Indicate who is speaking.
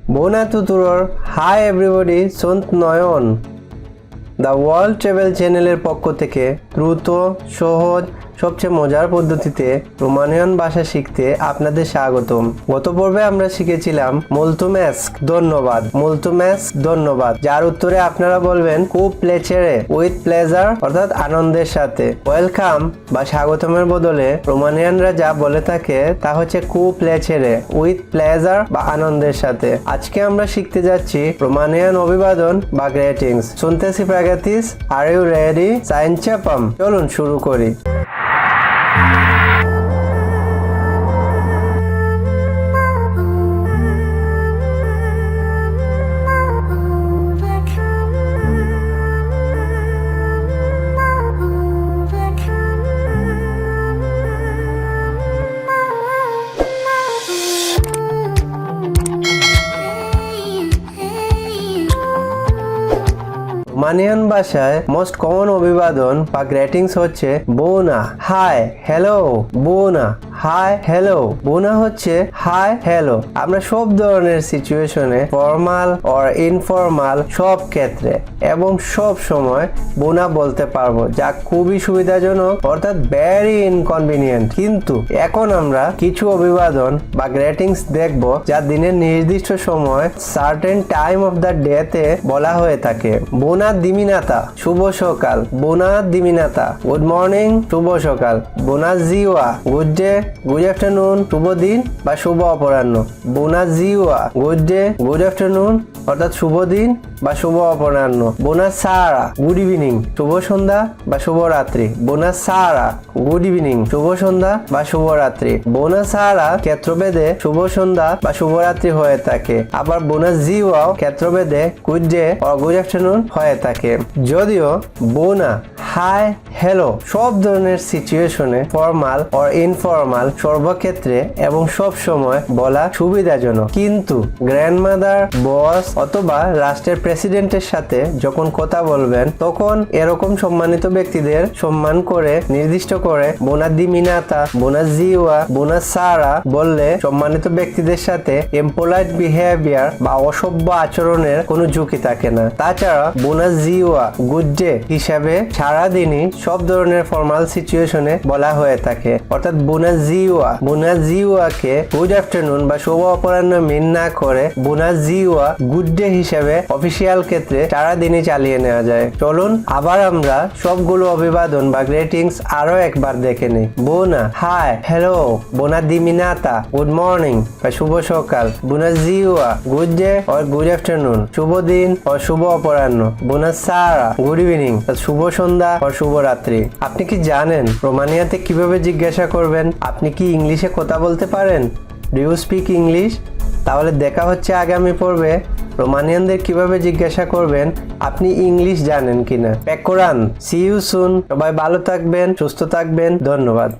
Speaker 1: Bona tuturor, hi everybody, sunt Nayan. The world travel চ্যানেলের পক্ষ থেকে দ্রুত, সহজ, সবচেয়ে মজার পদ্ধতিতে রোমানিয়ান ভাষা শিখতে আপনাদের স্বাগতম। গত পর্বে আমরা শিখেছিলাম মুলতুমেস্ক ধন্যবাদ, মুলতুমেস্ক ধন্যবাদ, যার উত্তরে আপনারা বলবেন খুব প্লেচারে উইথ প্লেজার অর্থাৎ আনন্দের সাথে। ওয়েলকাম বা স্বাগতমের বদলে রোমানিয়ানরা যা বলে থাকে তা হচ্ছে খুব প্লেচারে উইথ প্লেজার বা আনন্দের সাথে। আজকে আমরা শিখতে যাচ্ছি রোমানিয়ান অভিবাদন বা গ্রেটিংস। শুনতেছি প্রাগাতিস, আর ইউ রেডি? সাইনচাপাম, চলুন শুরু করি। রোমানিয়ান ভাষায় মোস্ট কমন অভিবাদন বা গ্রেটিংস হচ্ছে বোনা, হাই, হ্যালো। বোনা, হাই, হ্যালো। বোনা হচ্ছে হাই, হ্যালো। আমরা সব ধরনের সিচুয়েশনে ফর্মাল অর ইনফর্মাল সব ক্ষেত্রে এবং সব সময় বোনা বলতে পারবো, যা খুবই সুবিধাজনক অর্থাৎ ভেরি ইনকনভিনিয়েন্ট। কিন্তু এখন আমরা কিছু অভিবাদন বা গ্রেটিংস দেখব যা দিনের নির্দিষ্ট সময় সার্টেন টাইম অফ দ্য ডেতে বলা হয়ে থাকে। বোনা দিমিনাতা, শুভ সকাল। বোনা দিমিনাতা, গুড মর্নিং, শুভ সকাল। বোনা জিওয়া, গুড ডে, গুড আফটারনুন, শুভ দিন বা শুভ অপরাহ্ন। বোনা জিওয়া, গুড ডে, গুড আফটারনুন অর্থাৎ শুভ দিন বা শুভ অপরাহ্ন। বোনা সারা, গুড ইভিনিং, শুভ সন্ধ্যা বা শুভ রাত্রি। বোনা সারা, গুড ইভিনিং, শুভ সন্ধ্যা বা শুভ রাত্রি। বোনা সারা ক্ষেত্রভেদে শুভ সন্ধ্যা বা শুভরাত্রি হয়ে থাকে। আবার বোনা জিওয়াও ক্ষেত্রভেদে গুড ডে ও গুড আফটারনুন হয়ে থাকে। যদিও বোনা, হাই, হ্যালো সব ধরনের সিচুয়েশনে ফর্মাল ও ইনফর্মাল সর্বক্ষেত্রে এবং সব সময় বলা সুবিধাজনক, কিন্তু গ্র্যান্ডমাদার, বস অথবা রাষ্ট্রের প্রেসিডেন্টের সাথে যখন কথা বলবেন তখন এরকম সম্মানিত ব্যক্তিদের সম্মান করে নির্দিষ্ট করে বোনা দিমিনাতা, বোনা জিওয়া, বোনা সারা বললে সম্মানিত ব্যক্তিদের সাথে ইম্পোলাইট বিহেভিয়ার বা অসভ্য আচরণের কোনো ঝুঁকি থাকে না। তাছাড়া বোনা জিওয়া, গুড ডে হিসাবে সারাদিনই সব ধরনের ফর্মাল সিচুয়েশনে বলা হয়ে থাকে। অর্থাৎ বোনা জিওয়াকে গুড আফটারনুন বা শুভ অপরাহ্ন মিন না করে বোনা জিওয়া, গুড ডে হিসেবে অফিসিয়াল ক্ষেত্রে সারাদিনই চালিয়ে নেওয়া যায়। চলুন আবার আমরা সবগুলো অভিবাদন বা গ্রেটিংস আরো একবার দেখে নিই। বোনা, হাই, হ্যালো। বোনা দিমিনাতা, গুড মর্নিং বা শুভ সকাল। বোনা জিওয়া, গুড ডে ও গুড আফটারনুন, শুভ দিন ও শুভ অপরাহ্ন। বোনা সারা, গুড ইভিনিং, শুভ সন্ধ্যা ও শুভ রাত্রি। আপনি কি জানেন রোমানিয়াতে কিভাবে জিজ্ঞাসা করবেন আপনি কি ইংলিশে কথা বলতে পারেন? Do you speak English? তাহলে দেখা হচ্ছে আগামী পর্বে রোমানিয়ানদের কিভাবে জিজ্ঞাসা করবেন আপনি ইংলিশ জানেন কিনা। প্যাক করান। See you soon. সবাই ভালো থাকবেন, সুস্থ থাকবেন। ধন্যবাদ।